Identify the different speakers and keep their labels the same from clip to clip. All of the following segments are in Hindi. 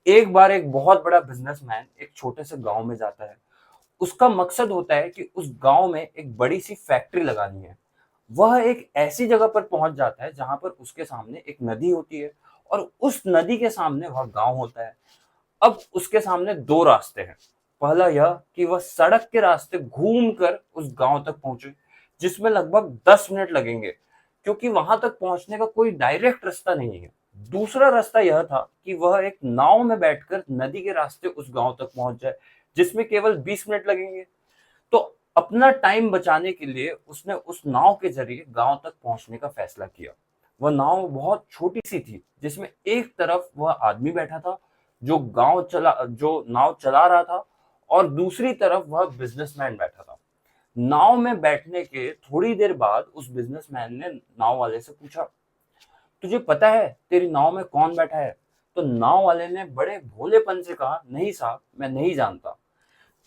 Speaker 1: एक बार एक बहुत बड़ा बिजनेसमैन एक छोटे से गांव में जाता है। उसका मकसद होता है कि उस गांव में एक बड़ी सी फैक्ट्री लगानी है। वह एक ऐसी जगह पर पहुंच जाता है जहां पर उसके सामने एक नदी होती है और उस नदी के सामने वह गांव होता है। अब उसके सामने दो रास्ते हैं। पहला यह कि वह सड़क के रास्ते घूमकर उस गांव तक पहुंचे, जिसमें लगभग 10 मिनट लगेंगे, क्योंकि वहां तक पहुंचने का कोई डायरेक्ट रास्ता नहीं है। दूसरा रास्ता यह था कि वह एक नाव में बैठकर नदी के रास्ते उस गांव तक पहुंच जाए, जिसमें केवल 20 मिनट लगेंगे। तो अपना टाइम बचाने के लिए उसने उस नाव के जरिए गांव तक पहुंचने का फैसला किया। वह नाव बहुत छोटी सी थी, जिसमें एक तरफ वह आदमी बैठा था जो नाव चला रहा था, और दूसरी तरफ वह बिजनेसमैन बैठा था। नाव में बैठने के थोड़ी देर बाद उस बिजनेसमैन ने नाव वाले से पूछा, तुझे पता है तेरी नाव में कौन बैठा है? तो नाव वाले ने बड़े भोलेपन से कहा, नहीं साहब, मैं नहीं जानता।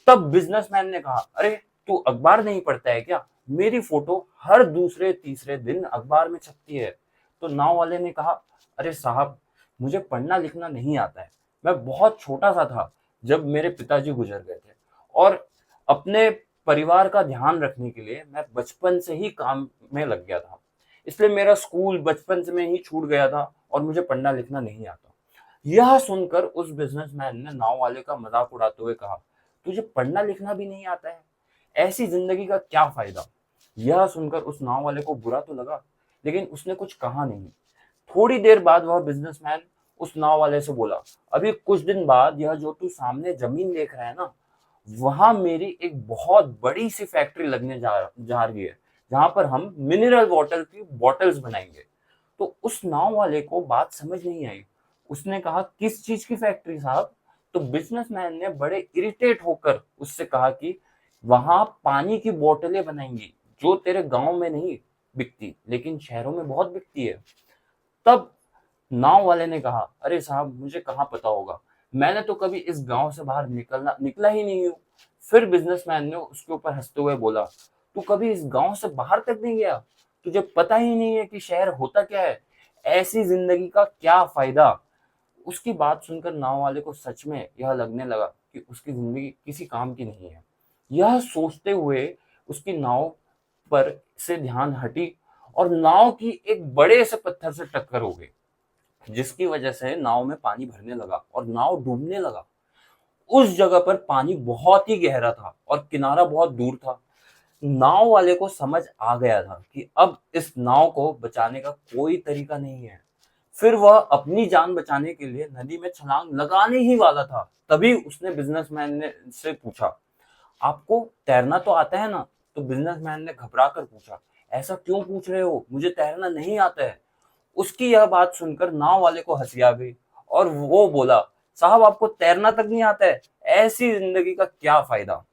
Speaker 1: तब बिजनेसमैन ने कहा, अरे तू अखबार नहीं पढ़ता है क्या? मेरी फोटो हर दूसरे तीसरे दिन अखबार में छपती है। तो नाव वाले ने कहा, अरे साहब, मुझे पढ़ना लिखना नहीं आता है। मैं बहुत छोटा सा था जब मेरे पिताजी गुजर गए थे, और अपने परिवार का ध्यान रखने के लिए मैं बचपन से ही काम में लग गया था। इसलिए मेरा स्कूल बचपन से में ही छूट गया था और मुझे पढ़ना लिखना नहीं आता। यह सुनकर उस बिजनेसमैन ने नाव वाले का मजाक उड़ाते हुए कहा, तुझे पढ़ना लिखना भी नहीं आता है? ऐसी जिंदगी का क्या फायदा? यह सुनकर उस नाव वाले को बुरा तो लगा, लेकिन उसने कुछ कहा नहीं। थोड़ी देर बाद वह बिजनेसमैन उस नाव वाले से बोला, अभी कुछ दिन बाद यह जो तू सामने जमीन देख रहा है ना, वहां मेरी एक बहुत बड़ी सी फैक्ट्री लगने जा रही है, जहां पर हम मिनरल वाटर की बॉटल्स बनाएंगे। तो उस नाव वाले को बात समझ नहीं आई। उसने कहा, किस चीज की फैक्ट्री साहब? तो बिजनेसमैन ने बड़े इरिटेट होकर उससे कहा कि वहां पानी की बोतलें बनाएंगी, जो तेरे गांव में नहीं बिकती लेकिन शहरों में बहुत बिकती है। तब नाव वाले ने कहा, अरे साहब, मुझे कहाँ पता होगा, मैंने तो कभी इस गांव से बाहर निकला ही नहीं हूँ। फिर बिजनेसमैन ने उसके ऊपर हंसते हुए बोला, तू कभी इस गांव से बाहर तक नहीं गया? तुझे पता ही नहीं है कि शहर होता क्या है? ऐसी जिंदगी का क्या फायदा? उसकी बात सुनकर नाव वाले को सच में यह लगने लगा कि उसकी जिंदगी किसी काम की नहीं है। यह सोचते हुए उसकी नाव पर से ध्यान हटी और नाव की एक बड़े से पत्थर से टक्कर हो गई, जिसकी वजह से नाव में पानी भरने लगा और नाव डूबने लगा। उस जगह पर पानी बहुत ही गहरा था और किनारा बहुत दूर था। नाव वाले को समझ आ गया था कि अब इस नाव को बचाने का कोई तरीका नहीं है। फिर वह अपनी जान बचाने के लिए नदी में छलांग लगाने ही वाला था। तभी उसने बिजनेसमैन ने से पूछा, आपको तैरना तो आता है ना? तो बिजनेसमैन ने घबरा कर पूछा, ऐसा क्यों पूछ रहे हो, मुझे तैरना नहीं आता है। उसकी यह बात सुनकर नाव वाले को हंसी आ गई और वो बोला, साहब, आपको तैरना तक नहीं आता है? ऐसी जिंदगी का क्या फायदा?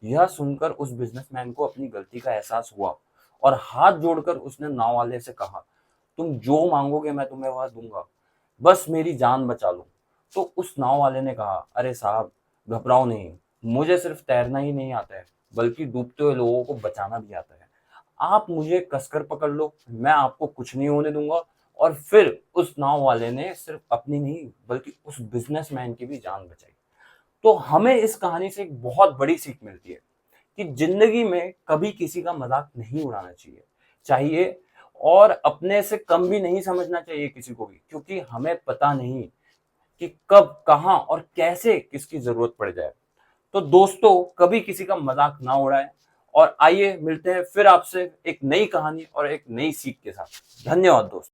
Speaker 1: यह सुनकर उस बिजनेसमैन को अपनी गलती का एहसास हुआ और हाथ जोड़कर उसने नाव वाले से कहा, तुम जो मांगोगे मैं तुम्हें वह दूंगा, बस मेरी जान बचा लो। तो उस नाव वाले ने कहा, अरे साहब, घबराओ नहीं, मुझे सिर्फ तैरना ही नहीं आता है, बल्कि डूबते हुए लोगों को बचाना भी आता है। आप मुझे कसकर पकड़ लो, मैं आपको कुछ नहीं होने दूंगा। और फिर उस नाव वाले ने सिर्फ अपनी नहीं बल्कि उस बिजनेसमैन की भी जान बचाई। तो हमें इस कहानी से एक बहुत बड़ी सीख मिलती है कि जिंदगी में कभी किसी का मजाक नहीं उड़ाना चाहिए और अपने से कम भी नहीं समझना चाहिए किसी को भी, क्योंकि हमें पता नहीं कि कब, कहां और कैसे किसकी जरूरत पड़ जाए। तो दोस्तों, कभी किसी का मजाक ना उड़ाएं। और आइए मिलते हैं फिर आपसे एक नई कहानी और एक नई सीख के साथ। धन्यवाद दोस्तों।